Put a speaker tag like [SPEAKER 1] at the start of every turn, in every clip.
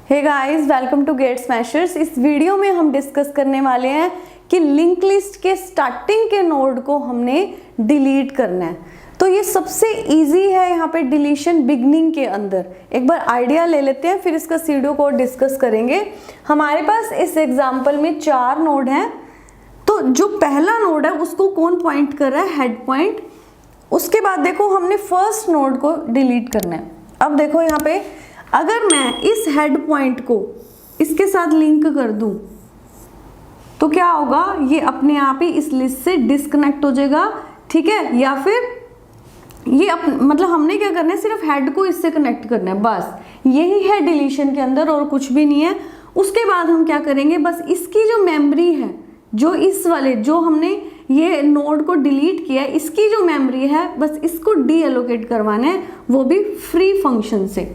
[SPEAKER 1] Hey guys, welcome to Gate Smashers. इस video में हम डिस्कस करने वाले हैं कि लिंक लिस्ट के स्टार्टिंग के नोड को हमने डिलीट करना है। तो ये सबसे इजी है यहाँ पे डिलीशन बिगनिंग के अंदर। एक बार आइडिया ले लेते हैं, फिर इसका सीडीओ कोड डिस्कस करेंगे। हमारे पास इस एग्जाम्पल में 4 नोड हैं। तो जो पहला नोड है उसको कौन पॉइंट कर रहा है? Head point. उसके बाद देखो हमने फर्स्ट नोड को डिलीट करना है। अब देखो यहाँ पे अगर मैं इस हेड पॉइंट को इसके साथ लिंक कर दूं तो क्या होगा? ये अपने आप ही इस लिस्ट से डिस्कनेक्ट हो जाएगा, ठीक है। या फिर ये मतलब हमने क्या करना है, सिर्फ हेड को इससे कनेक्ट करना है, बस यही है डिलीशन के अंदर और कुछ भी नहीं है। उसके बाद हम क्या करेंगे, बस इसकी जो मेमोरी है, जो इस वाले जो हमने ये नोड को डिलीट किया है, इसकी जो मेमोरी है बस इसको डी एलोकेट करवाना है, वो भी फ्री फंक्शन से।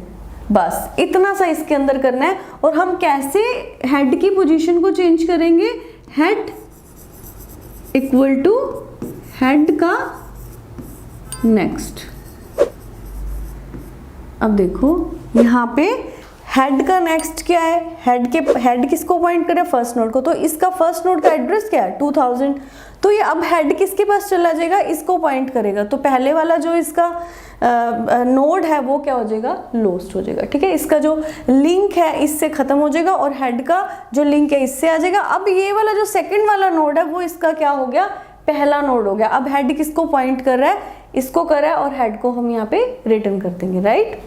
[SPEAKER 1] बस इतना सा इसके अंदर करना है। और हम कैसे हेड की पोजीशन को चेंज करेंगे? हेड इक्वल टू हेड का नेक्स्ट। अब देखो यहाँ पे हेड का नेक्स्ट क्या है? हेड किसको पॉइंट करे? फर्स्ट नोड को। तो इसका फर्स्ट नोड का एड्रेस क्या है? 2000। तो ये अब हेड किसके पास चला जाएगा? इसको पॉइंट करेगा। तो पहले वाला जो इसका नोड है वो क्या हो जाएगा? लॉस्ट हो जाएगा, ठीक है। इसका जो लिंक है इससे खत्म हो जाएगा और हेड का जो लिंक है इससे आ जाएगा। अब ये वाला जो सेकंड वाला नोड है वो इसका क्या हो गया? पहला नोड हो गया। अब हेड किसको पॉइंट कर रहा है? इसको कर रहा है और हेड को हम यहाँ पे रिटर्न कर देंगे, राइट।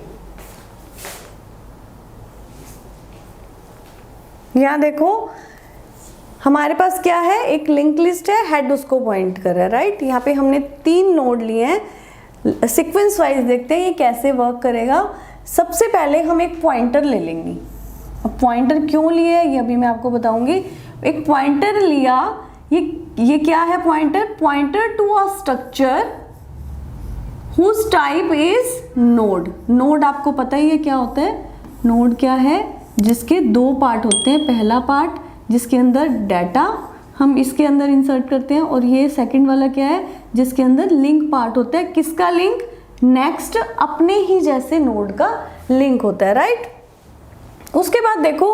[SPEAKER 1] यहाँ देखो हमारे पास क्या है, एक लिंक लिस्ट है, हेड उसको पॉइंट कर रहा है, राइट। यहाँ पे हमने 3 नोड लिए हैं। सीक्वेंस वाइज देखते हैं ये कैसे वर्क करेगा। सबसे पहले हम एक पॉइंटर ले लेंगे। अब पॉइंटर क्यों लिए ये अभी मैं आपको बताऊंगी। एक पॉइंटर लिया, ये क्या है? Pointer to a structure whose type is node. Node आपको पता ही है क्या होता है। नोड क्या है? जिसके 2 पार्ट होते हैं। पहला पार्ट जिसके अंदर डाटा हम इसके अंदर इंसर्ट करते हैं, और ये सेकंड वाला क्या है? जिसके अंदर लिंक पार्ट होता है। किसका लिंक? नेक्स्ट अपने ही जैसे नोड का लिंक होता है, राइट। उसके बाद देखो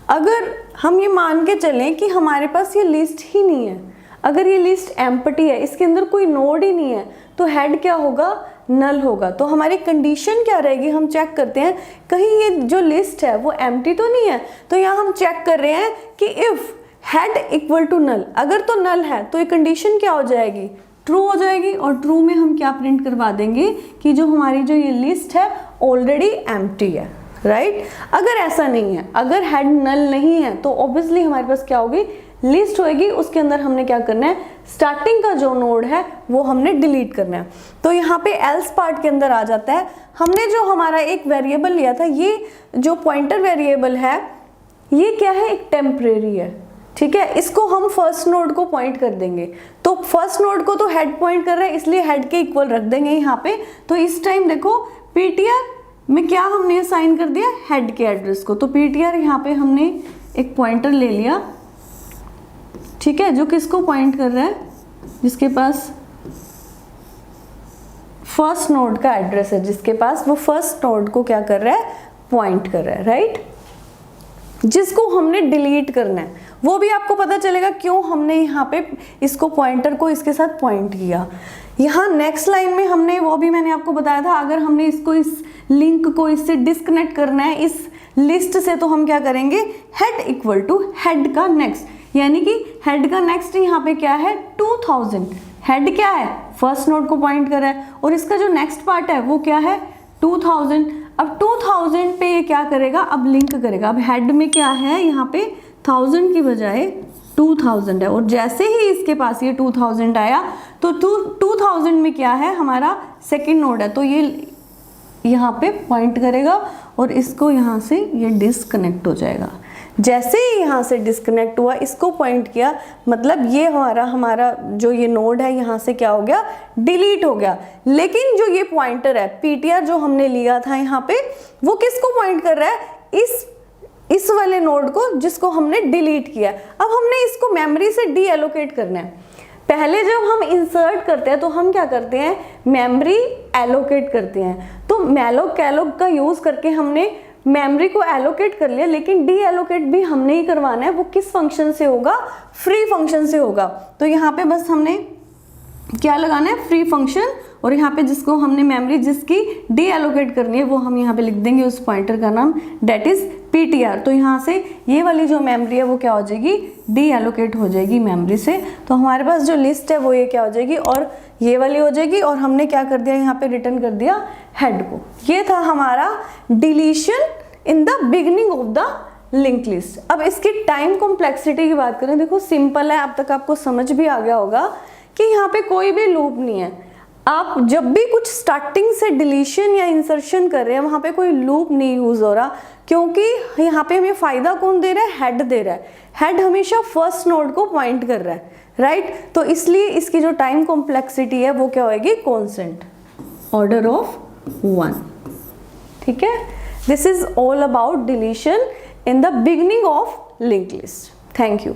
[SPEAKER 1] अगर हम ये मान के चलें कि हमारे पास ये लिस्ट ही नहीं है, अगर ये लिस्ट एम्प्टी है, इसके अंदर कोई नोड ही नहीं है, तो हेड क्या होगा? नल होगा। तो हमारी कंडीशन क्या रहेगी? हम चेक करते हैं कहीं ये जो लिस्ट है वो एम्प्टी तो नहीं है। तो यहाँ हम चेक कर रहे हैं कि if head equal to null, अगर तो नल है तो ये कंडीशन क्या हो जाएगी? ट्रू हो जाएगी। और ट्रू में हम क्या प्रिंट करवा देंगे कि जो हमारी जो ये लिस्ट है ऑलरेडी एम्प्टी है, राइट। अगर ऐसा नहीं है, अगर हेड नल नहीं है, तो ऑब्वियसली हमारे पास क्या होगी? लिस्ट होएगी। उसके अंदर हमने क्या करना है? स्टार्टिंग का जो नोड है वो हमने डिलीट करना है। तो यहाँ पे एल्स पार्ट के अंदर आ जाता है। हमने जो हमारा एक वेरिएबल लिया था, ये जो पॉइंटर वेरिएबल है ये क्या है? एक टेम्परेरी है, ठीक है। इसको हम फर्स्ट नोड को पॉइंट कर देंगे। तो फर्स्ट नोड को तो हेड पॉइंट कर रहा है, इसलिए हेड के इक्वल रख देंगे यहाँ पे। तो इस टाइम देखो पीटीआर में क्या हमने असाइन कर दिया? हेड के एड्रेस को। तो पीटीआर यहाँ पे हमने एक पॉइंटर ले लिया, ठीक है, जो किसको पॉइंट कर रहा है? जिसके पास फर्स्ट नोड का एड्रेस है, जिसके पास वो फर्स्ट नोड को क्या कर रहा है? पॉइंट कर रहा है, राइट। जिसको हमने डिलीट करना है वो भी आपको पता चलेगा क्यों हमने यहाँ पे इसको पॉइंटर को इसके साथ पॉइंट किया। यहाँ नेक्स्ट लाइन में हमने वो भी मैंने आपको बताया था, अगर हमने इसको इस लिंक को इससे डिस्कनेक्ट करना है इस लिस्ट से, तो हम क्या करेंगे? हेड इक्वल टू हेड का नेक्स्ट, यानी कि हेड का नेक्स्ट यहाँ पे क्या है? 2000। हेड क्या है? फर्स्ट नोड को पॉइंट कर रहा है, और इसका जो नेक्स्ट पार्ट है वो क्या है? 2000। अब 2000 पे ये क्या करेगा? अब लिंक करेगा। अब हेड में क्या है? यहाँ पे 1000 की बजाय 2000 है, और जैसे ही इसके पास ये 2000 आया तो 2000 में क्या है? हमारा सेकेंड नोड है, तो ये यहाँ पे पॉइंट करेगा और इसको यहाँ से ये डिस्कनेक्ट हो जाएगा। जैसे ही यहाँ से डिस्कनेक्ट हुआ, इसको पॉइंट किया, मतलब ये हमारा जो ये नोड है यहाँ से क्या हो गया? डिलीट हो गया। लेकिन जो ये पॉइंटर है पीटीआर जो हमने लिया था यहाँ पे, वो किसको पॉइंट कर रहा है? इस वाले नोड को जिसको हमने डिलीट किया। अब हमने इसको मेमोरी से डी एलोकेट करना है। पहले जब हम इंसर्ट करते हैं तो हम क्या करते हैं? मेमोरी एलोकेट करते हैं। तो मैलोक कैलोक का यूज करके हमने मेमोरी को एलोकेट कर लिया, लेकिन डी एलोकेट भी हमने ही करवाना है। वो किस फंक्शन से होगा? फ्री फंक्शन से होगा। तो यहाँ पे बस हमने क्या लगाना है? Free function. और यहाँ पे जिसको हमने मेमोरी जिसकी डी एलोकेट करनी है वो हम यहाँ पे लिख देंगे उस पॉइंटर का नाम, डेट इज PTR। तो यहाँ से ये वाली जो मेमोरी है वो क्या हो जाएगी? डी एलोकेट हो जाएगी मेमोरी से। तो हमारे पास जो लिस्ट है वो ये क्या हो जाएगी? और ये वाली हो जाएगी। और हमने क्या कर दिया? यहाँ पे रिटर्न कर दिया हेड को। ये था हमारा deletion in the beginning of the link list. अब इसकी टाइम कॉम्प्लेक्सिटी की बात करें, देखो सिंपल है, अब तक आपको समझ भी आ गया होगा कि यहाँ पे कोई भी लूप नहीं है। आप जब भी कुछ स्टार्टिंग से डिलीशन या इंसर्शन कर रहे हैं वहाँ पे कोई लूप नहीं यूज हो रहा, क्योंकि यहाँ पे हमें फायदा कौन दे रहा है? हेड दे रहा है। हेड हमेशा फर्स्ट नोड को पॉइंट कर रहा है, राइट? तो इसलिए इसकी जो टाइम कॉम्प्लेक्सिटी है वो क्या होएगी? Constant, order of 1। ठीक है, this is all about deletion in the beginning of linked list. Thank you.